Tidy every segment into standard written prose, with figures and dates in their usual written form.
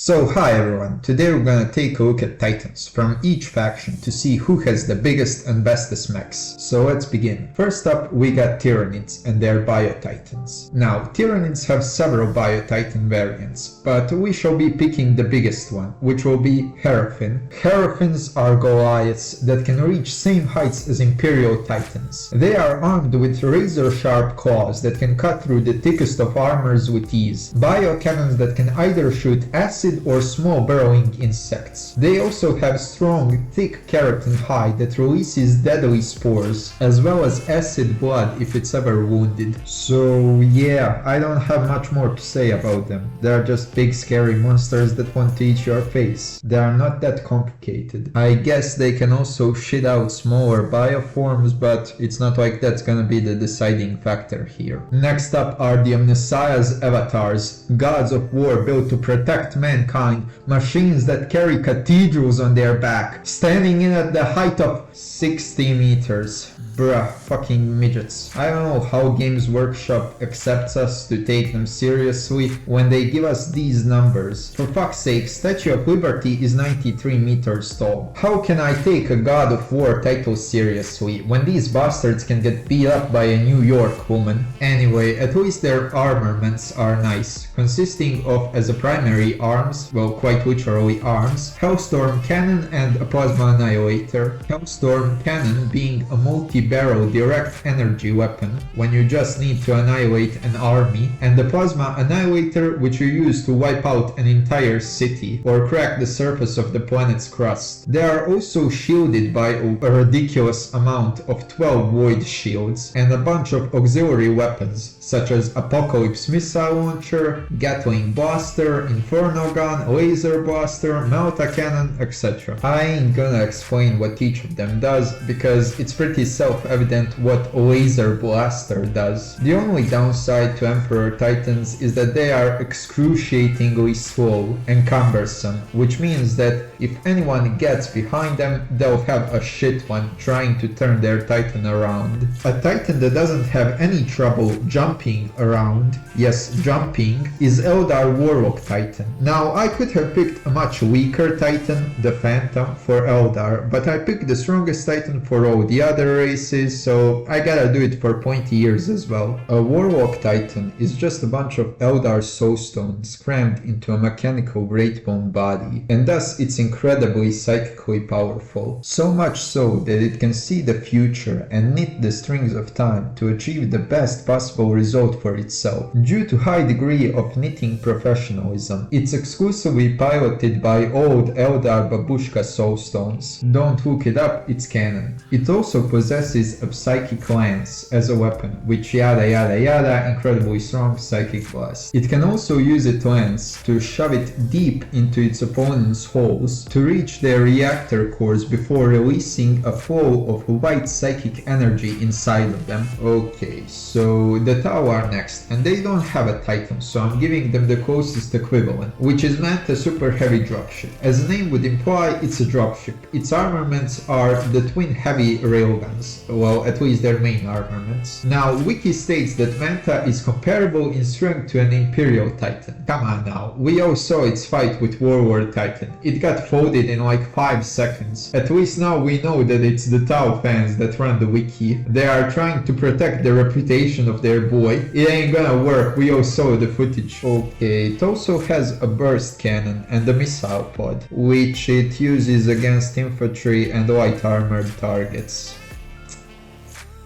So hi everyone, today we're gonna take a look at titans from each faction to see who has the biggest and bestest mechs. So let's begin. First up we got tyranids and their bio-titans. Now tyranids have several bio-titan variants, but we shall be picking the biggest one, which will be Hierophant. Hierophants are Goliaths that can reach same heights as imperial titans. They are armed with razor-sharp claws that can cut through the thickest of armors with ease, bio-cannons that can either shoot acid or small burrowing insects. They also have strong, thick keratin hide that releases deadly spores, as well as acid blood if it's ever wounded. So yeah, I don't have much more to say about them. They're just big scary monsters that want to eat your face. They are not that complicated. I guess they can also shit out smaller bioforms, but it's not like that's gonna be the deciding factor here. Next up are the Omnissiah's avatars, gods of war built to protect mankind, machines that carry cathedrals on their back, standing in at the height of 60 meters. Bruh, fucking midgets. I don't know how Games Workshop accepts us to take them seriously when they give us these numbers. For fuck's sake, Statue of Liberty is 93 meters tall. How can I take a God of War title seriously when these bastards can get beat up by a New York woman? Anyway, at least their armaments are nice, consisting of, as a primary, arms, well quite literally arms, Hellstorm Cannon and a Plasma Annihilator. Hellstorm Cannon being a multi-barrel direct energy weapon when you just need to annihilate an army, and the Plasma Annihilator which you use to wipe out an entire city or crack the surface of the planet's crust. They are also shielded by a ridiculous amount of 12 void shields and a bunch of auxiliary weapons such as Apocalypse Missile Launcher, Gatling Blaster, Inferno Gun, Laser Blaster, Melta Cannon, etc. I ain't gonna explain what each of them does because it's pretty self-evident what a Laser Blaster does. The only downside to Emperor Titans is that they are excruciatingly slow and cumbersome, which means that if anyone gets behind them, they'll have a shit one trying to turn their Titan around. A Titan that doesn't have any trouble jumping around, yes, jumping, is Eldar Warlock Titan. Now, I could have picked a much weaker Titan, the Phantom, for Eldar, but I picked the strongest Titan for all the other races, so I gotta do it for pointy ears as well. A Warlock Titan is just a bunch of Eldar soulstones crammed into a mechanical greatbone body, and thus it's incredibly psychically powerful. So much so that it can see the future and knit the strings of time to achieve the best possible result for itself. Due to high degree of knitting professionalism, it's exclusively piloted by old Eldar Babushka soulstones. Don't look it up, it's canon. It also possesses a psychic lance as a weapon, which yada yada yada, incredibly strong psychic blast. It can also use its lance to shove it deep into its opponent's holes to reach their reactor cores before releasing a flow of white psychic energy inside of them. Okay, so the Tau are next, and they don't have a Titan, so I'm giving them the closest equivalent, which is meant a super heavy dropship. As the name would imply, it's a dropship. Its armaments are the twin heavy railguns, well, at least their main armaments. Now, Wiki states that Manta is comparable in strength to an Imperial Titan. Come on now, we all saw its fight with Warlord Titan. It got folded in like 5 seconds. At least now we know that it's the Tau fans that run the wiki. They are trying to protect the reputation of their boy. It ain't gonna work, we all saw the footage. Okay, it also has a burst cannon and a missile pod, which it uses against infantry and light armored targets.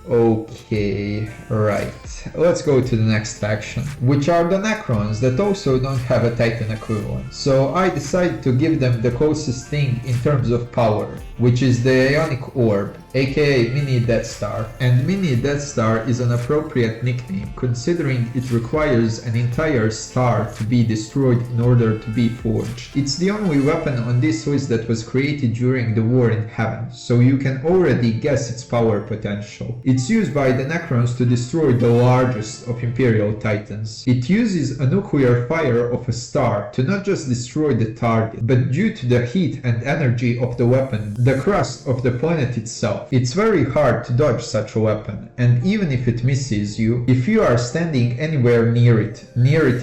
Okay, right. Let's go to the next faction, which are the Necrons that also don't have a Titan equivalent. So I decided to give them the closest thing in terms of power, which is the Ionic Orb, aka Mini Death Star. And Mini Death Star is an appropriate nickname considering it requires an entire star to be destroyed in order to be forged. It's the only weapon on this list that was created during the War in Heaven, so you can already guess its power potential. It's used by the Necrons to destroy the largest of Imperial Titans. It uses a nuclear fire of a star to not just destroy the target, but due to the heat and energy of the weapon, the crust of the planet itself. It's very hard to dodge such a weapon, and even if it misses you, if you are standing anywhere near it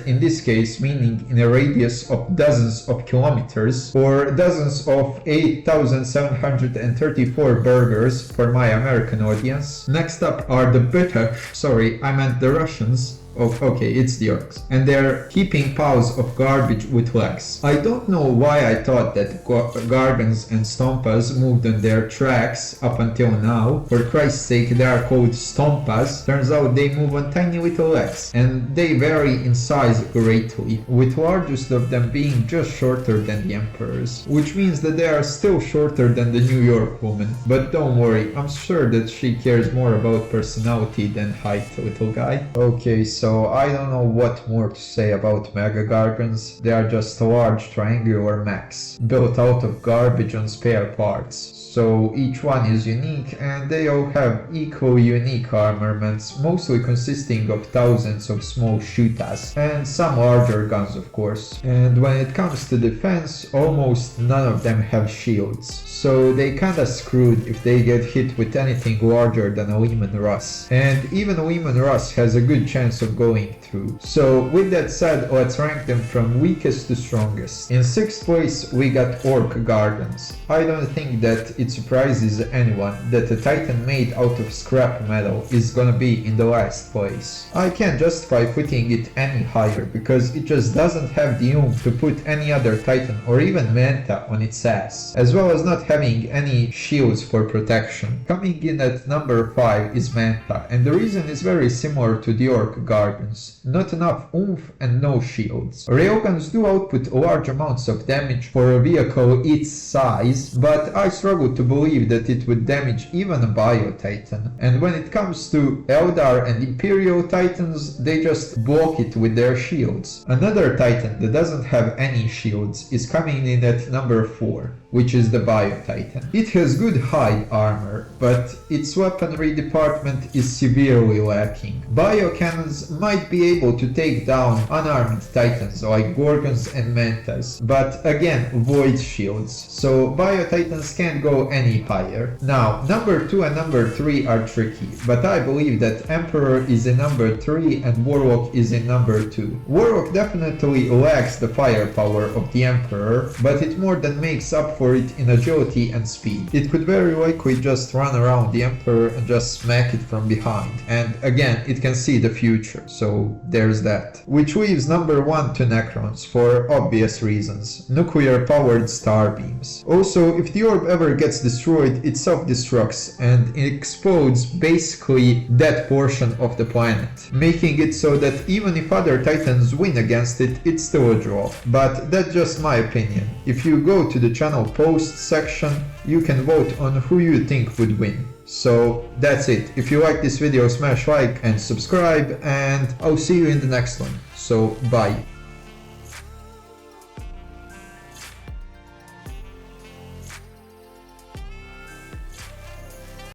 in this case meaning in a radius of dozens of kilometers, or dozens of 8,734 burgers for my American audience. Next up are the the Russians. Oh, okay, it's the orcs. And they're heaping piles of garbage with legs. I don't know why I thought that Gargans and Stompas moved on their tracks up until now. For Christ's sake, they are called Stompas. Turns out they move on tiny little legs. And they vary in size greatly, with largest of them being just shorter than the Emperor's. Which means that they are still shorter than the New York woman. But don't worry, I'm sure that she cares more about personality than height, little guy. Okay, so I don't know what more to say about Mega Gargans. They are just large triangular mechs, built out of garbage and spare parts. So each one is unique and they all have equally unique armaments, mostly consisting of thousands of small shootas and some larger guns of course. And when it comes to defense, almost none of them have shields. So they kinda screwed if they get hit with anything larger than a Lehman Russ. And even Lehman Russ has a good chance of going through. So with that said, let's rank them from weakest to strongest. In 6th place we got Orc Gargans. I don't think that it surprises anyone that a titan made out of scrap metal is gonna be in the last place. I can't justify putting it any higher because it just doesn't have the oomph to put any other titan or even Manta on its ass, as well as not having any shields for protection. Coming in at number 5 is Manta, and the reason is very similar to the Orc Gargans. Not enough oomph and no shields. Railguns do output large amounts of damage for a vehicle its size, but I struggle to believe that it would damage even a Bio Titan. And when it comes to Eldar and Imperial Titans, they just block it with their shields. Another Titan that doesn't have any shields is coming in at number 4, which is the Bio Titan. It has good hide armor, but its weaponry department is severely lacking. Bio cannons might be able to take down unarmed titans like Gorgons and Mantas, but again void shields, so Bio Titans can't go any higher. Now, number 2 and number 3 are tricky, but I believe that Emperor is in number 3 and Warlock is in number 2. Warlock definitely lacks the firepower of the Emperor, but it more than makes up for it in agility and speed. It could very likely just run around the Emperor and just smack it from behind. And again, it can see the future, so there's that. Which leaves number 1 to Necrons, for obvious reasons. Nuclear powered star beams. Also, if the orb ever gets destroyed, it self-destructs and it explodes basically that portion of the planet, making it so that even if other titans win against it, it's still a draw. But that's just my opinion. If you go to the channel post section, you can vote on who you think would win. So that's it. If you like this video, smash like and subscribe, and I'll see you in the next one. So bye.